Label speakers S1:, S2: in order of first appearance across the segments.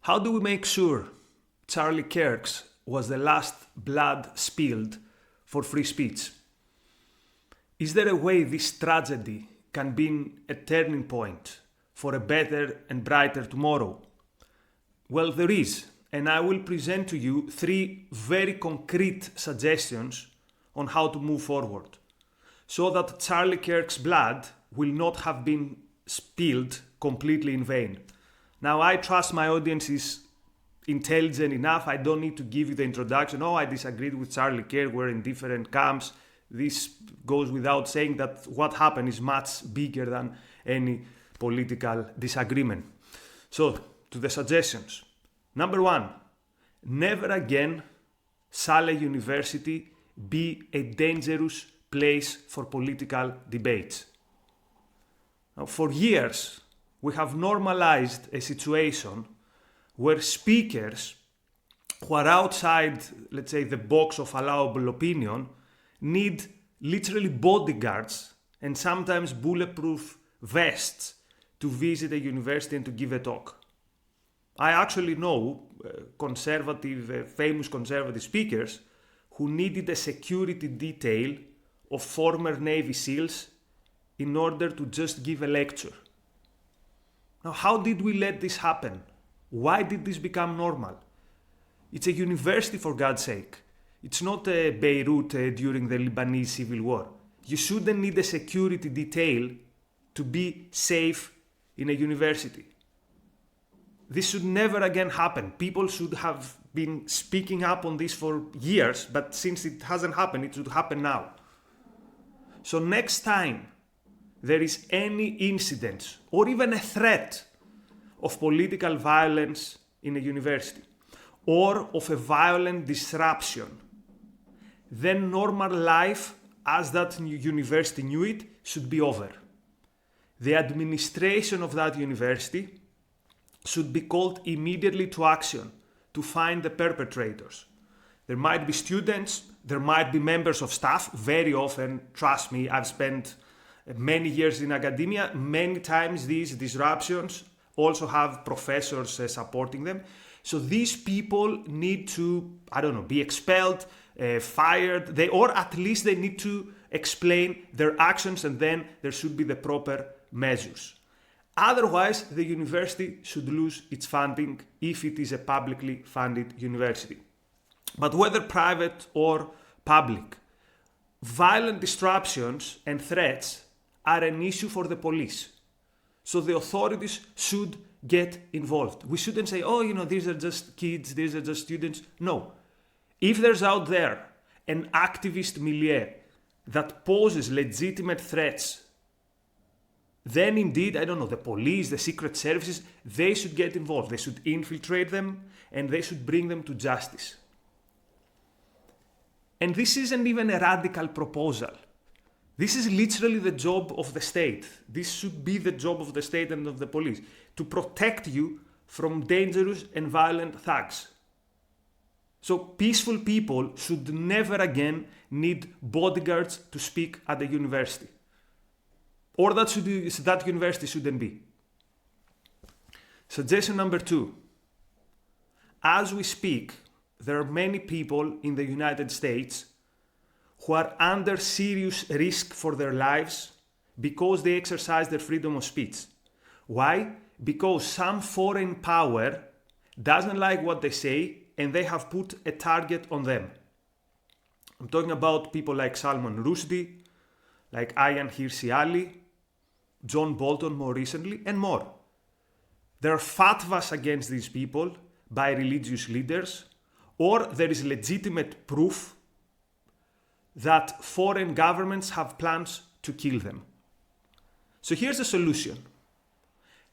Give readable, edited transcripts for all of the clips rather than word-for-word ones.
S1: How do we make sure Charlie Kirk's was the last blood spilled for free speech? Is there a way this tragedy can be a turning point for a better and brighter tomorrow? Well, there is, and I will present to you 3 very concrete suggestions on how to move forward, so that Charlie Kirk's blood will not have been spilled completely in vain. Now, I trust my audience is intelligent enough. I don't need to give you the introduction. Oh, I disagreed with Charlie Kirk. We're in different camps. This goes without saying that what happened is much bigger than any political disagreement. So, to the suggestions. Number 1, never again shall a university be a dangerous place for political debates. Now, for years, we have normalized a situation where speakers who are outside, let's say, the box of allowable opinion need literally bodyguards and sometimes bulletproof vests to visit a university and to give a talk. I actually know famous conservative speakers who needed a security detail of former Navy SEALs in order to just give a lecture. Now, how did we let this happen? Why did this become normal? It's a university, for God's sake. It's not Beirut during the Lebanese civil war. You shouldn't need a security detail to be safe in a university. This should never again happen. People should have been speaking up on this for years, but since it hasn't happened, it should happen now. So next time there is any incident or even a threat of political violence in a university or of a violent disruption, then normal life as that university knew it should be over. The administration of that university should be called immediately to action to find the perpetrators. There might be students, there might be members of staff. Very often, trust me, I've spent many years in academia. Many times these disruptions also have professors supporting them. So these people need to, be expelled, fired, or at least they need to explain their actions, and then there should be the proper measures. Otherwise, the university should lose its funding if it is a publicly funded university. But whether private or public, violent disruptions and threats are an issue for the police. So the authorities should get involved. We shouldn't say, these are just kids, these are just students. No. If there's out there an activist milieu that poses legitimate threats, then indeed, the police, the secret services, they should get involved. They should infiltrate them and they should bring them to justice. And this isn't even a radical proposal. This is literally the job of the state. This should be the job of the state and of the police, to protect you from dangerous and violent thugs. So peaceful people should never again need bodyguards to speak at a university. Or that university shouldn't be. Suggestion number 2. As we speak, there are many people in the United States who are under serious risk for their lives because they exercise their freedom of speech. Why? Because some foreign power doesn't like what they say and they have put a target on them. I'm talking about people like Salman Rushdie, like Ayaan Hirsi Ali, John Bolton more recently, and more. There are fatwas against these people by religious leaders, or there is legitimate proof that foreign governments have plans to kill them. So here's the solution.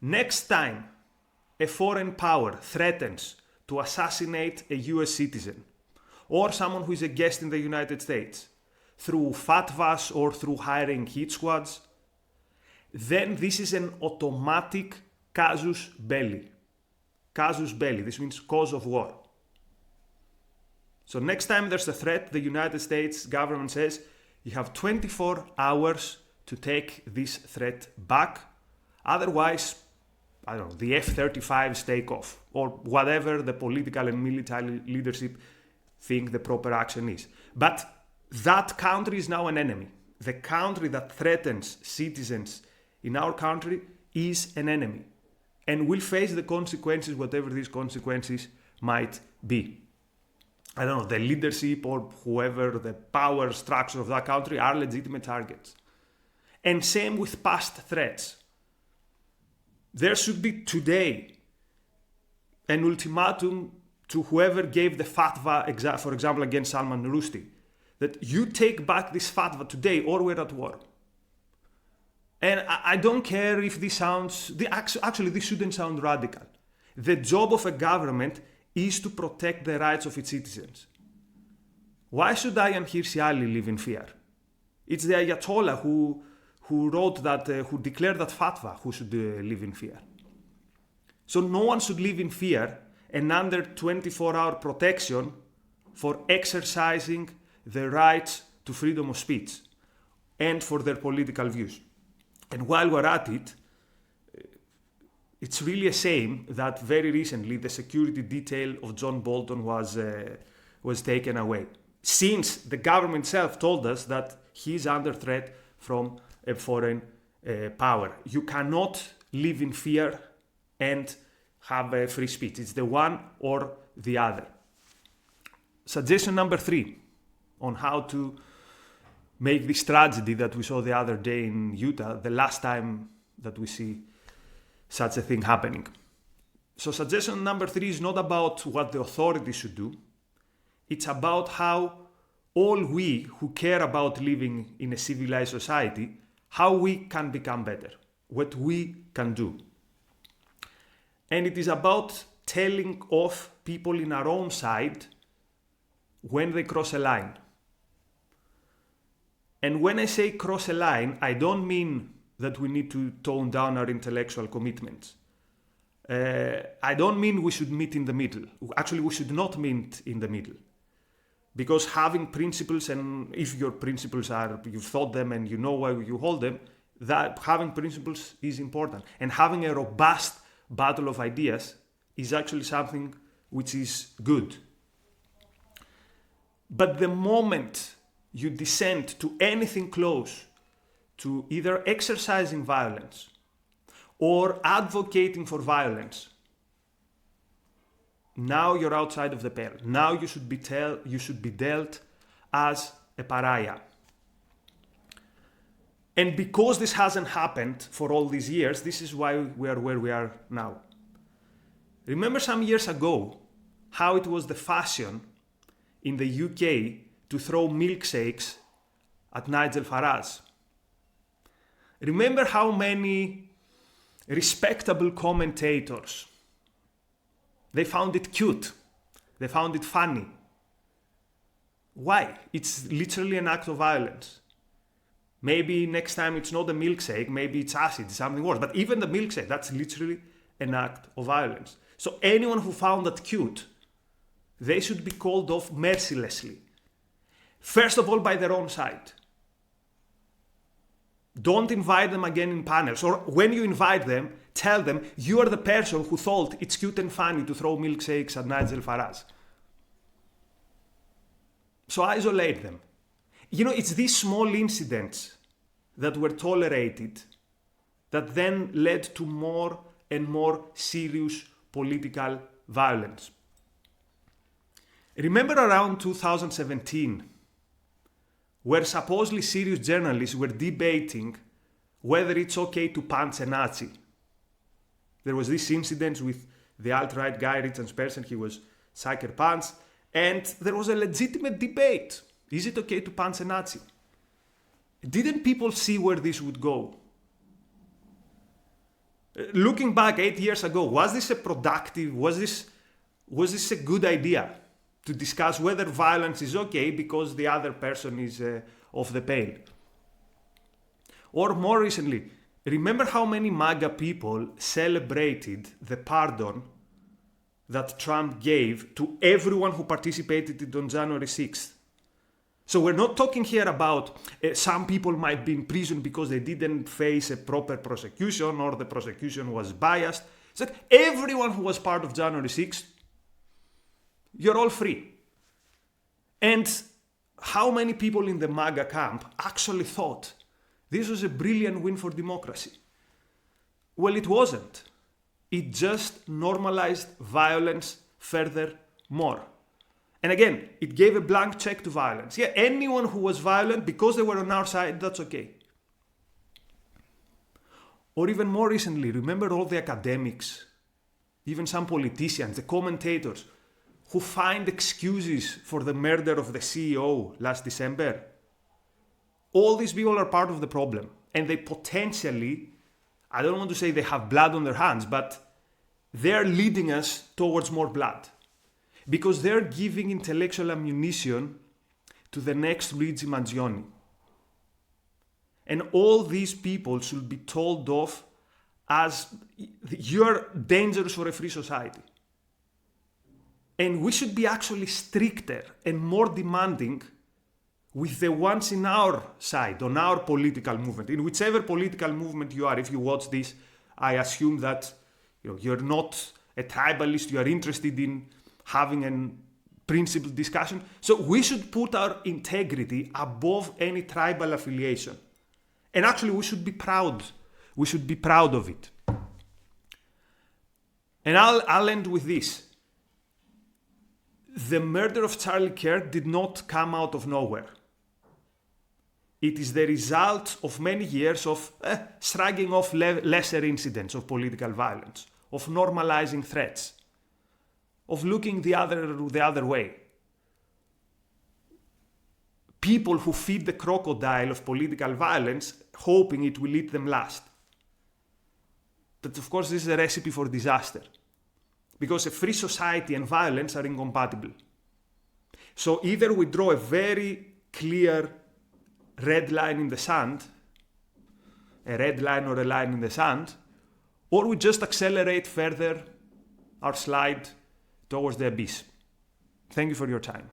S1: Next time a foreign power threatens to assassinate a US citizen or someone who is a guest in the United States through fatwas or through hiring hit squads, then this is an automatic casus belli. Casus belli, this means cause of war. So next time there's a threat, the United States government says, you have 24 hours to take this threat back. Otherwise, I don't know, the F-35's takeoff, or whatever the political and military leadership think the proper action is. But that country is now an enemy. The country that threatens citizens in our country is an enemy and will face the consequences, whatever these consequences might be. I don't know, the leadership or whoever, the power structure of that country are legitimate targets. And same with past threats. There should be today an ultimatum to whoever gave the fatwa, for example, against Salman Rushdie, that you take back this fatwa today or we're at war. And I don't care if this sounds, actually this shouldn't sound radical. The job of a government is to protect the rights of its citizens. Why should Ayaan Hirsi Ali live in fear? It's the Ayatollah who wrote that, who declared that fatwa, who should live in fear. So no one should live in fear and under 24-hour protection for exercising the rights to freedom of speech and for their political views. And while we're at it, it's really a shame that very recently the security detail of John Bolton was taken away, since the government itself told us that he's under threat from a foreign power. You cannot live in fear and have free speech. It's the one or the other. Suggestion number 3 on how to make this tragedy that we saw the other day in Utah the last time that we see such a thing happening. So suggestion number 3 is not about what the authorities should do. It's about how all we who care about living in a civilized society, how we can become better, what we can do. And it is about telling off people in our own side when they cross a line. And when I say cross a line, I don't mean that we need to tone down our intellectual commitments. I don't mean we should meet in the middle. Actually, we should not meet in the middle. Because having principles, and if your principles are, you've thought them and you know why you hold them, that having principles is important. And having a robust battle of ideas is actually something which is good. But the moment you descend to anything close to either exercising violence or advocating for violence, now you're outside of the pale. Now you should be dealt as a pariah. And because this hasn't happened for all these years, this is why we are where we are now. Remember some years ago how it was the fashion in the UK to throw milkshakes at Nigel Farage? Remember how many respectable commentators, they found it cute, they found it funny. Why? It's literally an act of violence. Maybe next time it's not a milkshake, maybe it's acid, something worse. But even the milkshake, that's literally an act of violence. So anyone who found that cute, they should be called off mercilessly. First of all, by their own side. Don't invite them again in panels. Or when you invite them, tell them you are the person who thought it's cute and funny to throw milkshakes at Nigel Farage. So isolate them. You know, it's these small incidents that were tolerated that then led to more and more serious political violence. Remember around 2017, where supposedly serious journalists were debating whether it's okay to punch a Nazi. There was this incident with the alt-right guy, Richard Spersen, he was sucker punched, and there was a legitimate debate. Is it okay to punch a Nazi? Didn't people see where this would go? Looking back 8 years ago, was this a productive, was this a good idea to discuss whether violence is okay because the other person is off the pale? Or more recently, remember how many MAGA people celebrated the pardon that Trump gave to everyone who participated on January 6th? So we're not talking here about some people might be in prison because they didn't face a proper prosecution or the prosecution was biased. It's like everyone who was part of January 6th, you're all free. And how many people in the MAGA camp actually thought this was a brilliant win for democracy? Well, it wasn't. It just normalized violence further more. And again, it gave a blank check to violence. Yeah, anyone who was violent, because they were on our side, that's okay. Or even more recently, remember all the academics, even some politicians, the commentators, who find excuses for the murder of the CEO last December? All these people are part of the problem. And they potentially, I don't want to say they have blood on their hands, but they're leading us towards more blood. Because they're giving intellectual ammunition to the next Luigi Mangione. And all these people should be told off as you're dangerous for a free society. And we should be actually stricter and more demanding with the ones in our side, on our political movement. In whichever political movement you are, if you watch this, I assume that you're not a tribalist, you are interested in having a principled discussion. So we should put our integrity above any tribal affiliation. And actually we should be proud. We should be proud of it. And I'll end with this. The murder of Charlie Kirk did not come out of nowhere. It is the result of many years of shrugging off lesser incidents of political violence, of normalizing threats, of looking the other way. People who feed the crocodile of political violence, hoping it will eat them last. But of course, this is a recipe for disaster. Because a free society and violence are incompatible. So either we draw a very clear red line in the sand, a red line or a line in the sand, or we just accelerate further our slide towards the abyss. Thank you for your time.